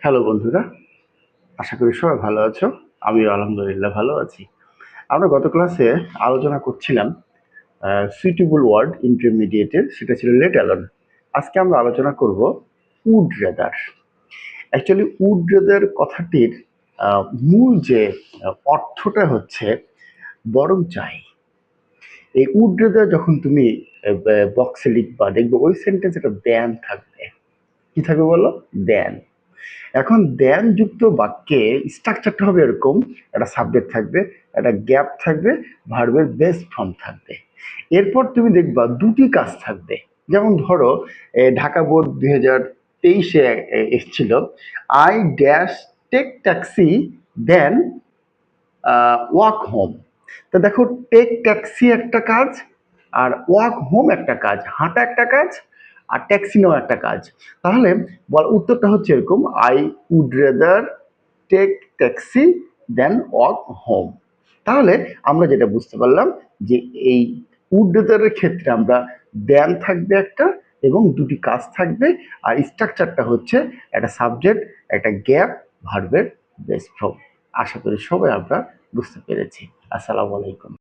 Hello বন্ধুরা, আশা করি সবাই ভালো আছো। আমিও আলহামদুলিল্লাহ ভালো আছি। আমরা গত ক্লাসে আলোচনা করছিলাম সুইটেবল ওয়ার্ড ইন্টারমিডিয়েটের, সেটা ছিল লেট অ্যালোন। আজকে আমরা আলোচনা করব would rather. Actually would rather কথাটির মূল যে অর্থটা হচ্ছে বরং চাই। এই উড রেদার যখন তুমি বক্সে লিখবা, দেখবে ওই সেন্টেন্স একটা দ্যান থাকবে। কি থাকবে বলো? দ্যান। এখন দেন যুক্ত বাক্যে স্ট্রাকচারটা হবে এরকম: একটা সাবজেক্ট থাকবে, একটা গ্যাপ থাকবে, ভার্বের বেস ফর্ম থাকবে। এরপর তুমি দেখবা দুটি কাজ থাকবে। যেমন ধরো, ঢাকা বোর্ড 2023-এ এসেছিল, I dash take taxi then walk home. তা দেখো, টেক ট্যাক্সি একটা কাজ, আর ওয়াক হোম একটা কাজ, হাঁটা একটা কাজ, আর ট্যাক্সি নেওয়া একটা কাজ। তাহলে উত্তরটা হচ্ছে এরকম: I would rather take taxi then walk home. তাহলে আমরা যেটা বুঝতে পারলাম যে এই উড রেদারের ক্ষেত্রে আমরা দেন থাকবে একটা, এবং দুটি কাজ থাকবে, আর স্ট্রাকচারটা হচ্ছে একটা সাবজেক্ট, একটা গ্যাপ, ভার্বের বেস ফর্ম। আশা করি সবাই আমরা বুঝতে পেরেছি। আসসালামু আলাইকুম।